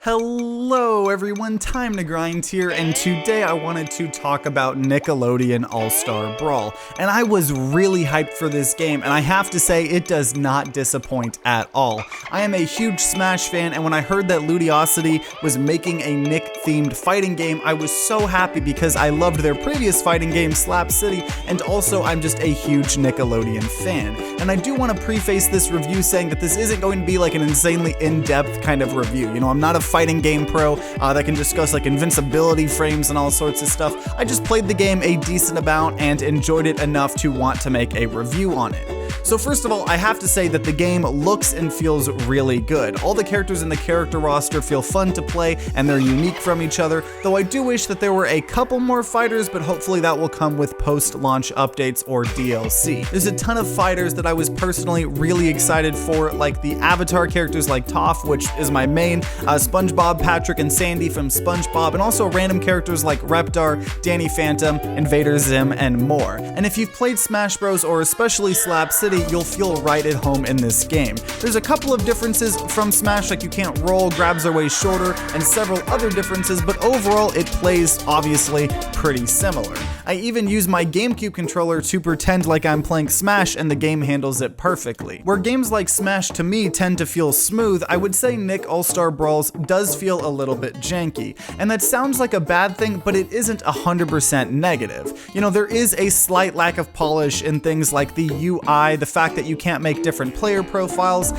Hello everyone, TimeToGrind here, and today I wanted to talk about Nickelodeon All-Star Brawl. And I was really hyped for this game, and I have to say it does not disappoint at all. I am a huge Smash fan, and when I heard that Ludiosty was making a Nick-themed fighting game, I was so happy because I loved their previous fighting game, Slap City, and also I'm just a huge Nickelodeon fan. And I do want to preface this review saying that this isn't going to be like an insanely in-depth kind of review. You know, I'm not a fighting game pro that can discuss like invincibility frames and all sorts of stuff. I just played the game a decent amount and enjoyed it enough to want to make a review on it. So first of all, I have to say that the game looks and feels really good. All the characters in the character roster feel fun to play and they're unique from each other, though I do wish that there were a couple more fighters, but hopefully that will come with post-launch updates or DLC. There's a ton of fighters that I was personally really excited for, like the avatar characters like Toph, which is my main, SpongeBob, Patrick, and Sandy from SpongeBob, and also random characters like Reptar, Danny Phantom, Invader Zim, and more. And if you've played Smash Bros. Or especially Slap City, you'll feel right at home in this game. There's a couple of differences from Smash, like you can't roll, grabs are way shorter, and several other differences, but overall it plays, obviously, pretty similar. I even use my GameCube controller to pretend like I'm playing Smash, and the game handles it perfectly. Where games like Smash to me tend to feel smooth, I would say Nick All-Star Brawls does feel a little bit janky. And that sounds like a bad thing, but it isn't 100% negative. You know, there is a slight lack of polish in things like the UI, the fact that you can't make different player profiles,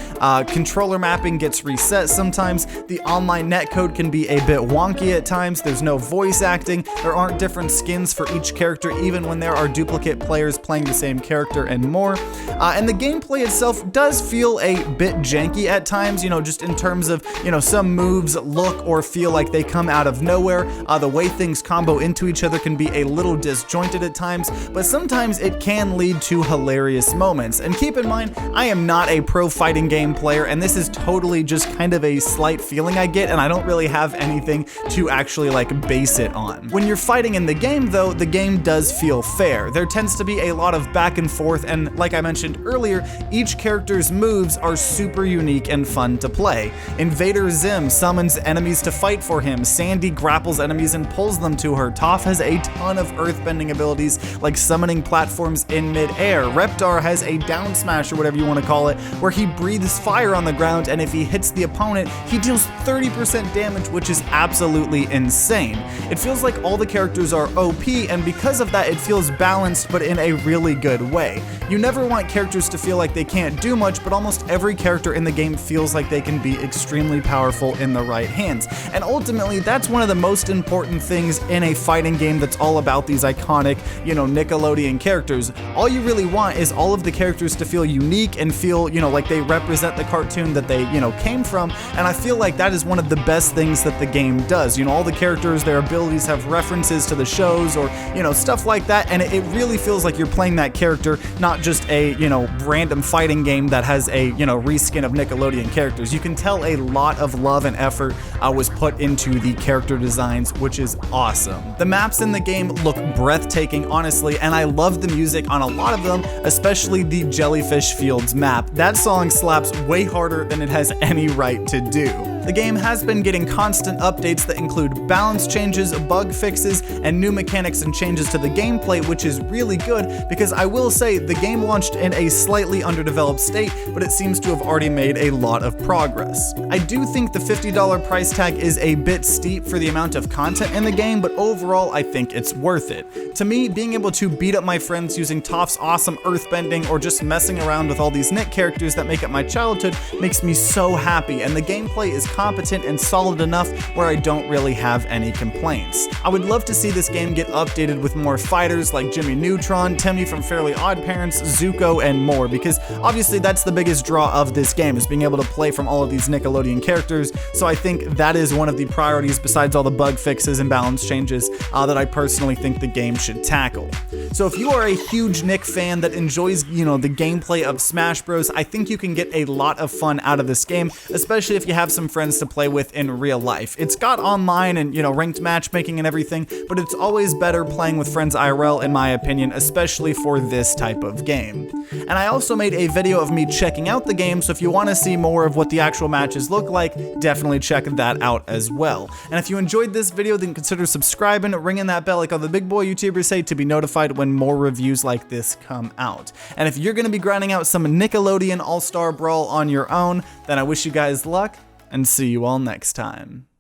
controller mapping gets reset sometimes, the online netcode can be a bit wonky at times, there's no voice acting, there aren't different skins for each character even when there are duplicate players playing the same character and more. And the gameplay itself does feel a bit janky at times, you know, just in terms of, you know, some moves look or feel like they come out of nowhere. The way things combo into each other can be a little disjointed at times, but sometimes it can lead to hilarious moments. And keep in mind, I am not a pro fighting game player, and this is totally just kind of a slight feeling I get, and I don't really have anything to actually like base it on. When you're fighting in the game though, the game does feel fair. There tends to be a lot of back and forth, and like I mentioned earlier, each character's moves are super unique and fun to play. Invader Zim summons enemies to fight for him, Sandy grapples enemies and pulls them to her, Toph has a ton of earthbending abilities like summoning platforms in mid-air, Reptar has a down smash or whatever you want to call it, where he breathes fire on the ground, and if he hits the opponent, he deals 30% damage, which is absolutely insane. It feels like all the characters are OP, and because of that, it feels balanced, but in a really good way. You never want characters to feel like they can't do much, but almost every character in the game feels like they can be extremely powerful in the right hands. And ultimately, that's one of the most important things in a fighting game that's all about these iconic, you know, Nickelodeon characters. All you really want is all of the characters to feel unique and feel, you know, like they represent the cartoon that they, you know, came from. And I feel like that is one of the best things that the game does. You know, all the characters, their abilities have references to the shows or, you know, stuff like that. And it really feels like you're playing that character, not just a, you know, random fighting game that has a, you know, reskin of Nickelodeon characters. You can tell a lot of love and effort was put into the character designs, which is awesome. The maps in the game look breathtaking, honestly, and I love the music on a lot of them, especially the Jellyfish Fields map. That song slaps way harder than it has any right to do. The game has been getting constant updates that include balance changes, bug fixes, and new mechanics and changes to the gameplay, which is really good because I will say the game launched in a slightly underdeveloped state, but it seems to have already made a lot of progress. I do think the $50 price tag is a bit steep for the amount of content in the game, but overall I think it's worth it. To me, being able to beat up my friends using Toph's awesome earthbending or just messing around with all these Nick characters that make up my childhood makes me so happy, and the gameplay is competent and solid enough where I don't really have any complaints. I would love to see this game get updated with more fighters like Jimmy Neutron, Timmy from Fairly Odd Parents, Zuko, and more, because obviously that's the biggest draw of this game, is being able to play from all of these Nickelodeon characters, so I think that is one of the priorities besides all the bug fixes and balance changes that I personally think the game should tackle. So if you are a huge Nick fan that enjoys, the gameplay of Smash Bros, I think you can get a lot of fun out of this game, especially if you have some friends to play with in real life. It's got online and, ranked matchmaking and everything, but it's always better playing with friends IRL, in my opinion, especially for this type of game. And I also made a video of me checking out the game, so if you want to see more of what the actual matches look like, definitely check that out as well. And if you enjoyed this video, then consider subscribing, ringing that bell like all the big boy YouTubers say to be notified when more reviews like this come out. And if you're going to be grinding out some Nickelodeon All-Star Brawl on your own, then I wish you guys luck, and see you all next time.